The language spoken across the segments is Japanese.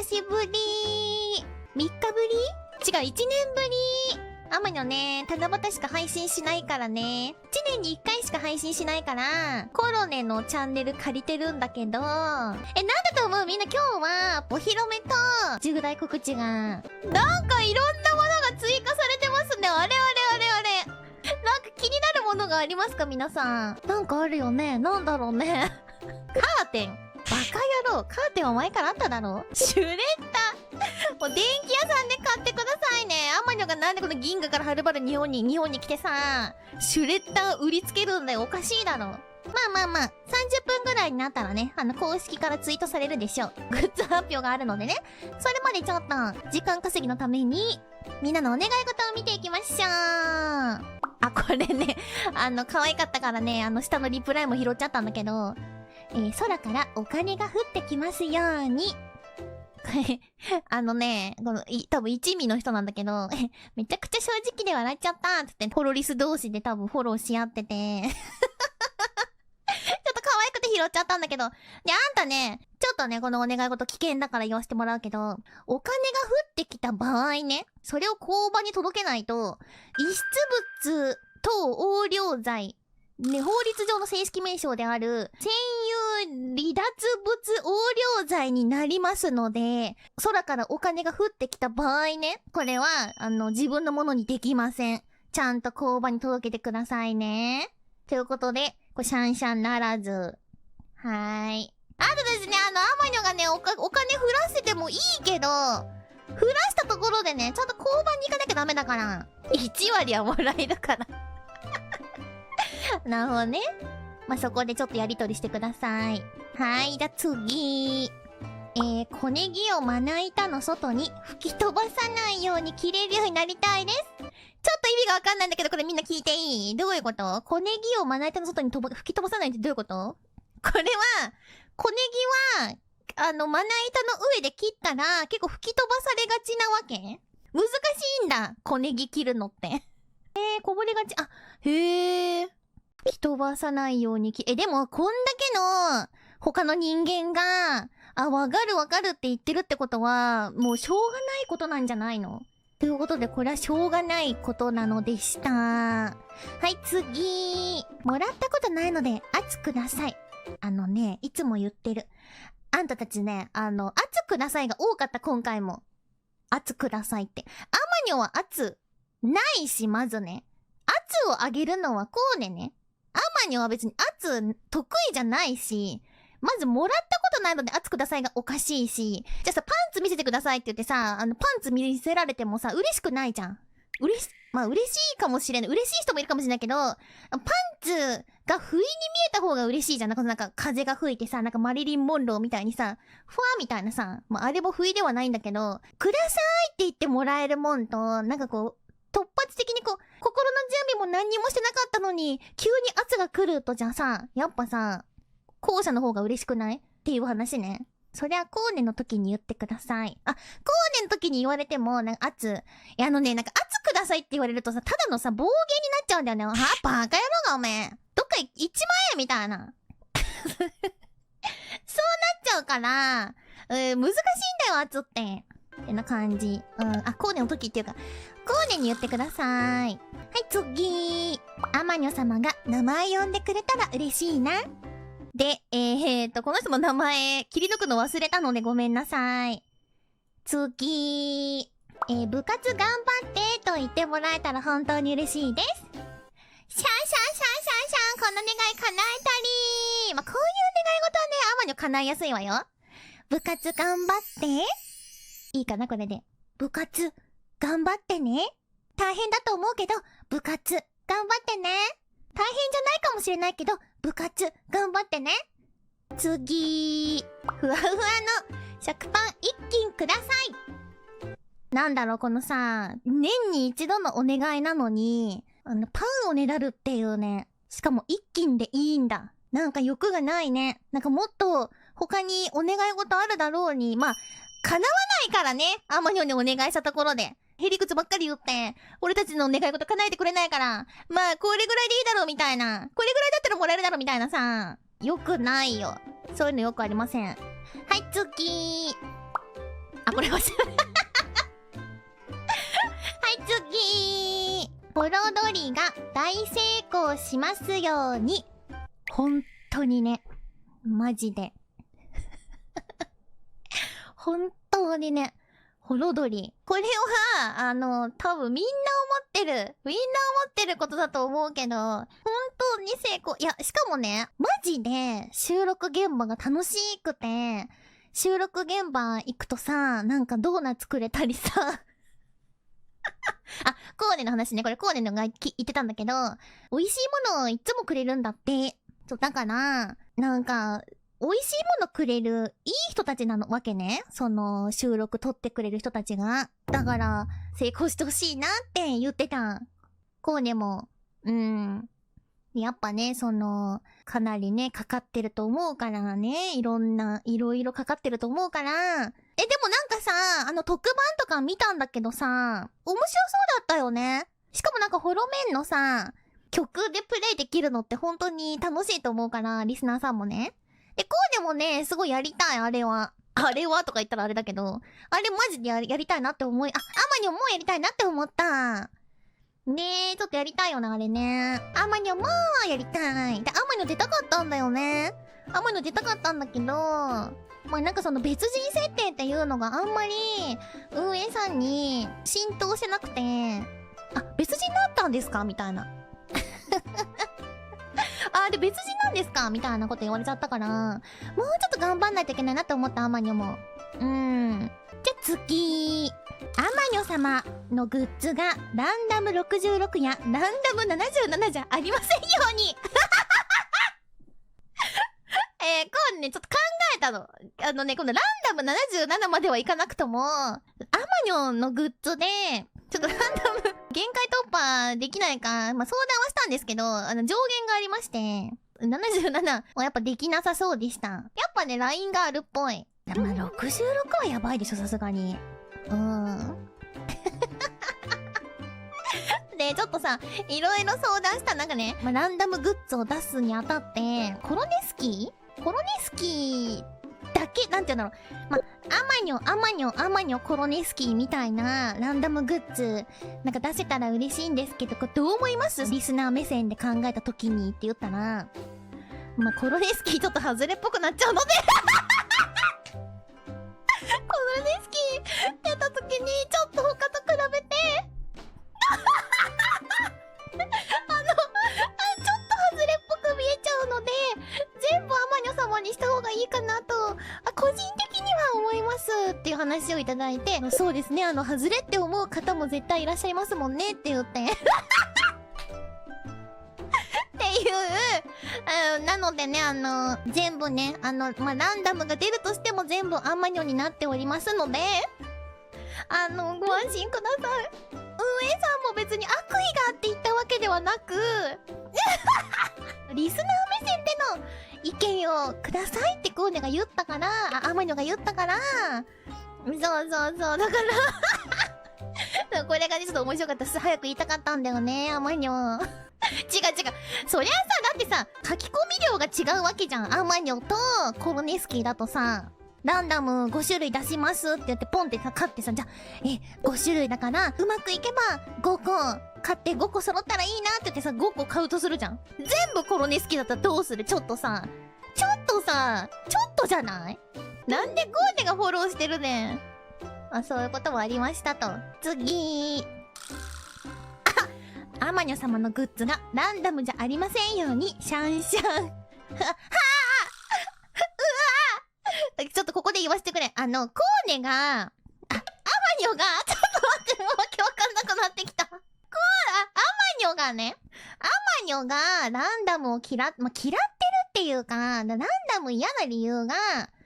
しぶり。3日ぶり？違う、1年ぶり。アマニョね、七夕しか配信しないからね。1年に1回しか配信しないから、コロネのチャンネル借りてるんだけど、なんだと思う？みんな今日は、お披露目と、重大告知が。なんかいろんなものが追加されてますね。あれ。なんか気になるものがありますか皆さん。なんかあるよね。なんだろうね。カーテン。バカ野郎。カーテンは前からあっただろ？シュレッダー。もう電気屋さんで買ってくださいね。アマニョがなんでこの銀河からはるばる日本に来てさ、シュレッダー売りつけるんだよ。おかしいだろ。まあ。30分ぐらいになったらね、公式からツイートされるでしょう。グッズ発表があるのでね。それまでちょっと、時間稼ぎのために、みんなのお願い事を見ていきましょう。あ、これね、可愛かったからね、下のリプライも拾っちゃったんだけど、空からお金が降ってきますように。多分一味の人なんだけど、めちゃくちゃ正直で笑っちゃったって言って、フォロリス同士で多分フォローし合ってて。ちょっと可愛くて拾っちゃったんだけど。で、あんたね、ちょっとね、このお願い事危険だから言わせてもらうけど、お金が降ってきた場合ね、それを交番に届けないと、遺失物等横領罪、ね、法律上の正式名称である、占有離脱物横領罪になりますので、空からお金が降ってきた場合ね、これは、自分のものにできません。ちゃんと交番に届けてくださいね。ということで、これシャンシャンならず。はーい。あとですね、アマニョがね、お金降らせてもいいけど、降らしたところでね、ちゃんと交番に行かなきゃダメだから。1割はもらえるから。なるほどね。まあ、そこでちょっとやりとりしてください。はい、じゃあ次。小ネギをまな板の外に吹き飛ばさないように切れるようになりたいです。ちょっと意味がわかんないんだけど、これみんな聞いていい？どういうこと？小ネギをまな板の外に吹き飛ばさないってどういうこと？これは、小ネギは、まな板の上で切ったら、結構吹き飛ばされがちなわけ？難しいんだ、小ネギ切るのって。こぼれがち、へー。吹き飛ばさないようにでも、こんだけの、他の人間が、わかるって言ってるってことは、もうしょうがないことなんじゃないの？ということで、これはしょうがないことなのでした。はい、次。もらったことないので、圧ください。いつも言ってる。あんたたちね、圧くださいが多かった、今回も。圧くださいって。アマニョは圧、ないし、まずね。圧をあげるのはこうね。アマニョは別に圧得意じゃないし、まずもらったことないので圧くださいがおかしいし、じゃあさ、パンツ見せてくださいって言ってさ、パンツ見せられてもさ、嬉しくないじゃん。嬉しいかもしれない。嬉しい人もいるかもしれないけど、パンツが不意に見えた方が嬉しいじゃん。なんか風が吹いてさ、なんかマリリン・モンローみたいにさ、ふわーみたいなさ、あれも不意ではないんだけど、くださいって言ってもらえるもんと、なんかこう、突発的に心の準備も何にもしてなかったのに、急に圧が来るとじゃあさ、やっぱさ、後者の方が嬉しくないっていう話ね。そりゃ、コーネの時に言ってください。コーネの時に言われても、なんか圧くださいって言われるとさ、ただのさ、暴言になっちゃうんだよね。バカ野郎がおめえ。どっか行っちまえみたいな。そうなっちゃうから、難しいんだよ、圧って。ってな感じ。コーネの時っていうか、コーネに言ってください。はい、次。アマニョ様が名前呼んでくれたら嬉しいな。で、この人の名前、切り抜くの忘れたのでごめんなさい。次。部活頑張ってと言ってもらえたら本当に嬉しいです。シャンシャンシャンシャンシャン、この願い叶えたり。こういう願い事はね、アマニョ叶いやすいわよ。部活頑張って。いいかなこれで。部活、頑張ってね。大変だと思うけど、部活、頑張ってね。大変じゃないかもしれないけど、部活、頑張ってね。次。ふわふわの食パン一斤ください。なんだろう、このさ、年に一度のお願いなのに、パンをねだるっていうね。しかも一斤でいいんだ。なんか欲がないね。なんかもっと、他にお願い事あるだろうに、叶わないからね。アマニョにお願いしたところで。へりくつばっかり言って、俺たちの願い事叶えてくれないから、これぐらいでいいだろうみたいな。これぐらいだったらもらえるだろうみたいなさ。よくないよ。そういうのよくありません。はい、次。これは。はい、次。ホロドリが大成功しますように。本当にね。マジで。本当にね。ホロドリ。これは、多分みんな思ってることだと思うけど、本当に成功。いや、しかもね、マジで収録現場が楽しくて、収録現場行くとさ、なんかドーナツくれたりさ、あ、コーネの話ね。これコーネのが言ってたんだけど、美味しいものをいつもくれるんだって。だから、なんか、美味しいものくれるいい人たちなのわけね。その収録撮ってくれる人たちが。だから成功してほしいなって言ってた。コーネも。やっぱね、かなりね、かかってると思うからね。いろいろかかってると思うから。でもなんかさ、特番とか見たんだけどさ、面白そうだったよね。しかもなんかホロメンのさ、曲でプレイできるのって本当に楽しいと思うから、リスナーさんもね。コーネもね、すごいやりたい、あれは。あれはとか言ったらあれだけど、あれマジでやりたいなって思い、アマニョもやりたいなって思った。ねえ、ちょっとやりたいよな、あれね。アマニョもやりたい。で、アマニョ出たかったんだよね。アマニョ出たかったんだけど、まあなんかその別人設定っていうのがあんまり運営さんに浸透してなくて、あ、別人だったんですかみたいな。で、別人なんですかみたいなこと言われちゃったから、もうちょっと頑張んないといけないなって思った、アマニョも。じゃ、次。アマニョ様のグッズがランダム66やランダム77じゃありませんように。こうね、ちょっと考えたの。このランダム77まではいかなくとも、アマニョのグッズで、ちょっとランダム、限界突破できないか、まあ、相談はしたんですけど、上限がありまして、77はやっぱできなさそうでした。やっぱね、ラインがあるっぽい。まあ、66はやばいでしょ、さすがに。で、ちょっとさ、いろいろ相談したなんかね、まあ、ランダムグッズを出すにあたって、コロネスキーだけ、なんていうんだろう。まあ、アマニョ、コロネスキーみたいなランダムグッズ、なんか出せたら嬉しいんですけど、これどう思いますリスナー目線で考えた時にって言ったら、まあ、コロネスキーちょっと外れっぽくなっちゃうのでコロネスキーやった時に、ちょっと他と比べてちょっと外れっぽく見えちゃうので、全部アマニョ様にした方がいいかなと、個人的には思いますっていう話をいただいて、そうですね、外れって思う方も絶対いらっしゃいますもんねって言って。っていう、なのでね、全部ね、まあ、ランダムが出るとしても全部アマニョになっておりますので、ご安心ください。運営さんも別に悪意があって言ったわけではなく、リスナー目線での意見をくださいってコーネが言ったから、アマニョが言ったから、そう、だからこれがね、ちょっと面白かったです。早く言いたかったんだよね、アマニョ。違う。そりゃさ、だってさ、書き込み量が違うわけじゃん。アマニョとコロネスキーだとさ、ランダム5種類出しますって言ってポンってさ、買ってさ、じゃあ、5種類だから、うまくいけば5個買って5個揃ったらいいなって言ってさ、5個買うとするじゃん。全部コロネスキーだったらどうする？ちょっとじゃない？なんでコーネがフォローしてるねん。そういうこともありましたと。次。アマニョ様のグッズがランダムじゃありませんように、シャンシャン。はぁちょっとここで言わせてくれ。コーネが、アマニョが、ちょっと待って、もうわけわかんなくなってきた。アマニョがランダムを嫌ってるっていうか、ランダム嫌な理由が、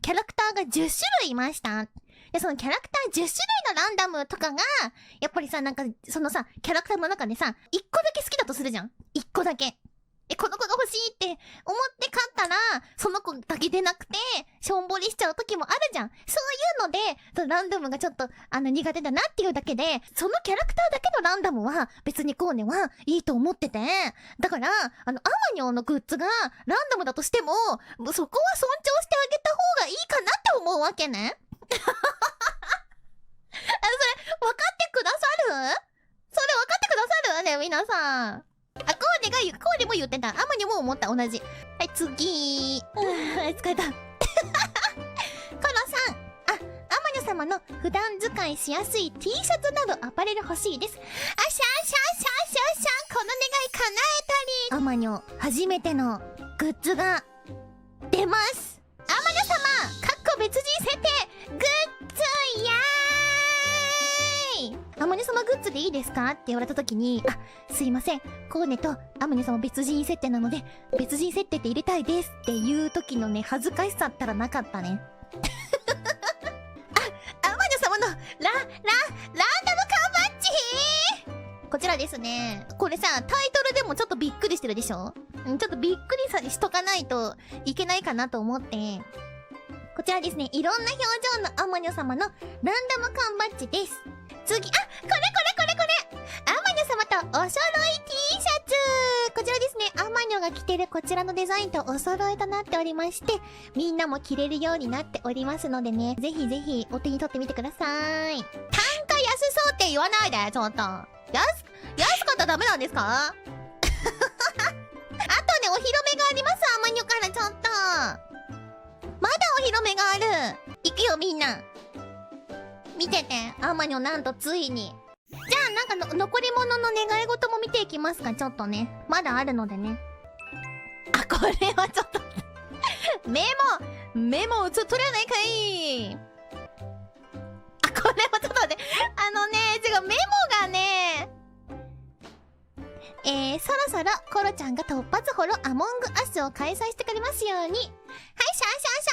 キャラクターが10種類いました。で、そのキャラクター10種類のランダムとかが、やっぱりさ、なんか、そのさ、キャラクターの中でさ、1個だけ好きだとするじゃん。1個だけ。この子が欲しいって思って買ったら、その子だけ出なくて、しょんぼりしちゃう時もあるじゃん。そういうので、ランダムがちょっと、苦手だなっていうだけで、そのキャラクターだけのランダムは、別にコーネはいいと思ってて、だから、アマニョのグッズが、ランダムだとしても、そこは尊重してあげた方がいいかなって思うわけね。皆さん。コーデも言ってた。アマニも思った、同じ。はい、次。疲れた。コロさん。アマニョ様の普段使いしやすい T シャツなどアパレル欲しいです。この願い叶えたり。アマニョ、初めてのグッズが出ます。アマニョ様、別人設定、グッズイエーイ。アマニョ様グッズでいいですかって言われた時に、すいません、コーネとアマニョ様別人設定なので、別人設定って入れたいですっていう時のね、恥ずかしさったらなかったね。アマニョ様のランダム缶バッジ。こちらですね。これさ、タイトルでもちょっとびっくりしてるでしょ？ちょっとびっくりしとかないといけないかなと思って、こちらですね、いろんな表情のアマニョ様のランダム缶バッジです。次、これアマニョ様とお揃い T シャツ。こちらですね、アマニョが着てるこちらのデザインとお揃いとなっておりまして、みんなも着れるようになっておりますのでね、ぜひぜひお手に取ってみてください。単価安そうって言わないで、ちょっと。安かったらダメなんですか？あとね、お披露目があります、アマニョからちょっと。まだお披露目がある。行くよみんな。見てて。アマニョなんとついに。じゃあなんか残り物の願い事も見ていきますか、ちょっとね。まだあるのでね。これはちょっとメモ取れないかい。これはちょっと待って。違う、メモがね。そろそろコロちゃんが突発ホロアモングアスを開催してくれますように。はい、シャーシャーシ